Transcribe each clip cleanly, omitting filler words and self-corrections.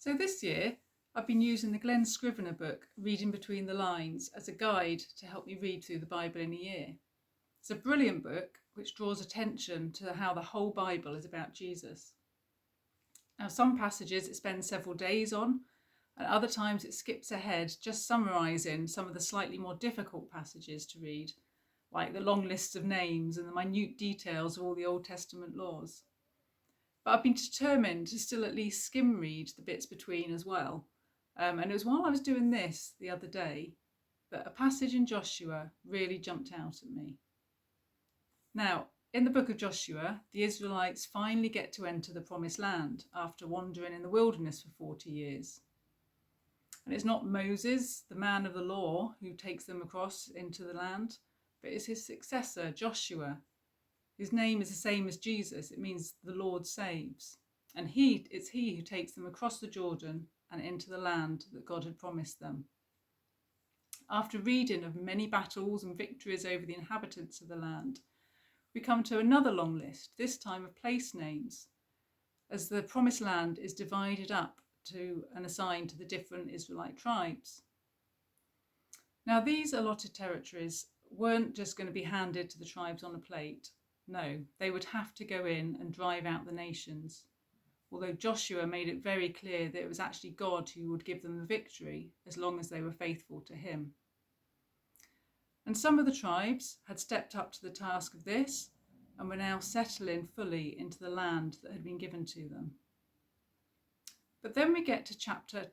So this year, I've been using the Glen Scrivener book, Reading Between the Lines, as a guide to help me read through the Bible in a year. It's a brilliant book which draws attention to how the whole Bible is about Jesus. Now, some passages it spends several days on, and other times it skips ahead, just summarising some of the slightly more difficult passages to read, like the long lists of names and the minute details of all the Old Testament laws. But I've been determined to still at least skim read the bits between as well. And it was while I was doing this the other day that a passage in Joshua really jumped out at me. Now, in the book of Joshua, the Israelites finally get to enter the promised land after wandering in the wilderness for 40 years. And it's not Moses, the man of the law, who takes them across into the land, but it's his successor, Joshua. His name is the same as Jesus. It means the Lord saves. And it's he who takes them across the Jordan and into the land that God had promised them. After reading of many battles and victories over the inhabitants of the land, we come to another long list, this time of place names, as the promised land is divided up to and assigned to the different Israelite tribes. Now, these allotted territories weren't just going to be handed to the tribes on a plate. No, they would have to go in and drive out the nations. Although Joshua made it very clear that it was actually God who would give them the victory as long as they were faithful to him. And some of the tribes had stepped up to the task of this and were now settling fully into the land that had been given to them. But then we get to chapter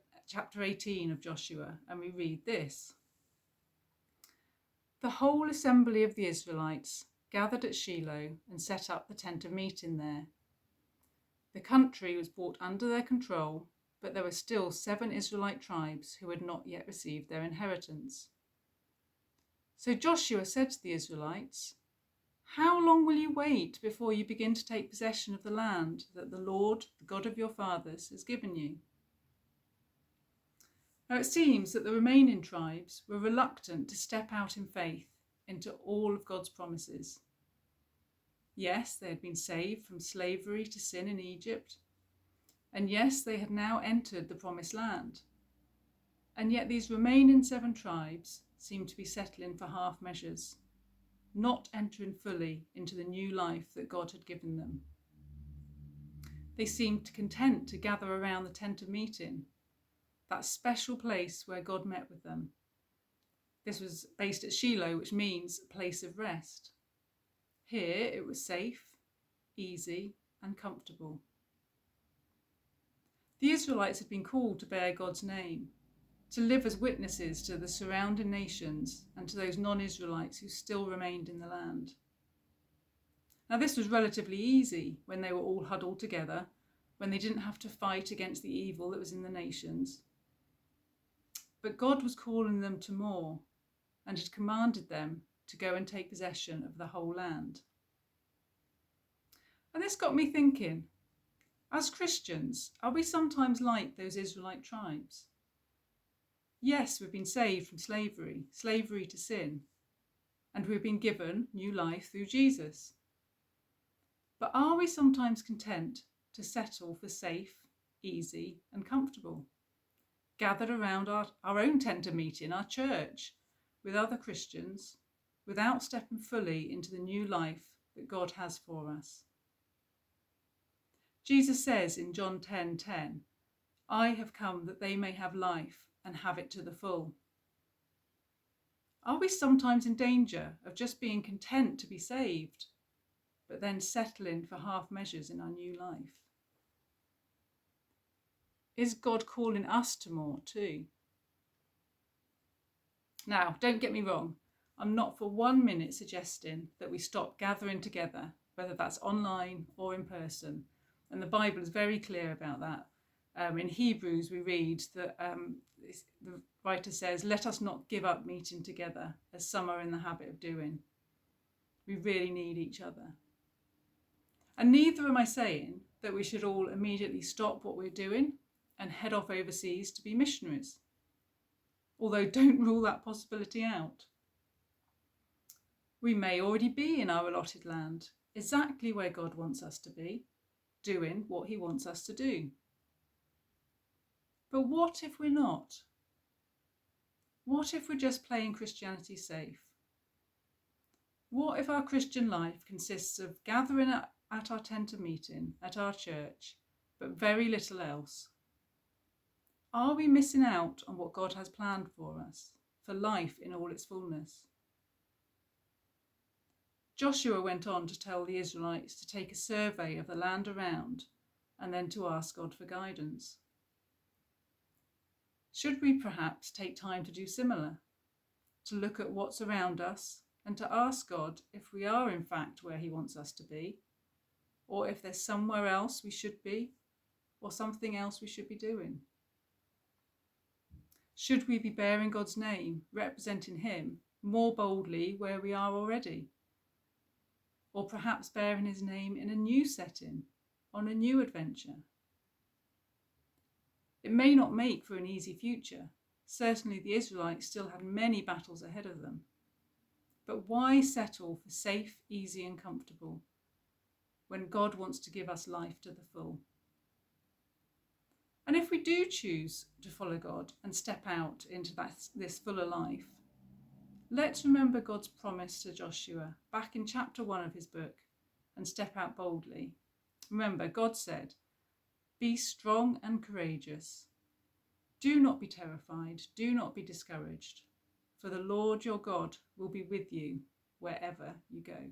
18 of Joshua and we read this. The whole assembly of the Israelites gathered at Shiloh and set up the tent of meeting there. The country was brought under their control, but there were still 7 Israelite tribes who had not yet received their inheritance. So Joshua said to the Israelites, "How long will you wait before you begin to take possession of the land that the Lord, the God of your fathers, has given you?" Now it seems that the remaining tribes were reluctant to step out in faith into all of God's promises. Yes, they had been saved from slavery to sin in Egypt. And yes, they had now entered the promised land. And yet these remaining 7 tribes seemed to be settling for half measures, not entering fully into the new life that God had given them. They seemed content to gather around the tent of meeting, that special place where God met with them. This was based at Shiloh, which means place of rest. Here it was safe, easy, and comfortable. The Israelites had been called to bear God's name, to live as witnesses to the surrounding nations and to those non-Israelites who still remained in the land. Now, this was relatively easy when they were all huddled together, when they didn't have to fight against the evil that was in the nations. But God was calling them to more and had commanded them to go and take possession of the whole land. And this got me thinking, as Christians, are we sometimes like those Israelite tribes? Yes, we've been saved from slavery to sin, and we've been given new life through Jesus. But are we sometimes content to settle for safe, easy, and comfortable, gathered around our own tent of meeting, our church, with other Christians, without stepping fully into the new life that God has for us? Jesus says in John 10:10, "I have come that they may have life and have it to the full." Are we sometimes in danger of just being content to be saved, but then settling for half measures in our new life? Is God calling us to more too? Now, don't get me wrong. I'm not for 1 minute suggesting that we stop gathering together, whether that's online or in person. And the Bible is very clear about that. In Hebrews, we read that the writer says, "Let us not give up meeting together, as some are in the habit of doing." We really need each other. And neither am I saying that we should all immediately stop what we're doing and head off overseas to be missionaries. Although don't rule that possibility out. We may already be in our allotted land, exactly where God wants us to be, doing what he wants us to do. But what if we're not? What if we're just playing Christianity safe? What if our Christian life consists of gathering at our tent of meeting, at our church, but very little else? Are we missing out on what God has planned for us, for life in all its fullness? Joshua went on to tell the Israelites to take a survey of the land around and then to ask God for guidance. Should we perhaps take time to do similar, to look at what's around us and to ask God if we are in fact where he wants us to be, or if there's somewhere else we should be, or something else we should be doing? Should we be bearing God's name, representing him more boldly where we are already? Or perhaps bearing his name in a new setting, on a new adventure? It may not make for an easy future. Certainly the Israelites still had many battles ahead of them. But why settle for safe, easy and comfortable when God wants to give us life to the full? And if we do choose to follow God and step out into this fuller life, let's remember God's promise to Joshua back in chapter 1 of his book and step out boldly. Remember, God said, "Be strong and courageous. Do not be terrified. Do not be discouraged, for the Lord your God will be with you wherever you go."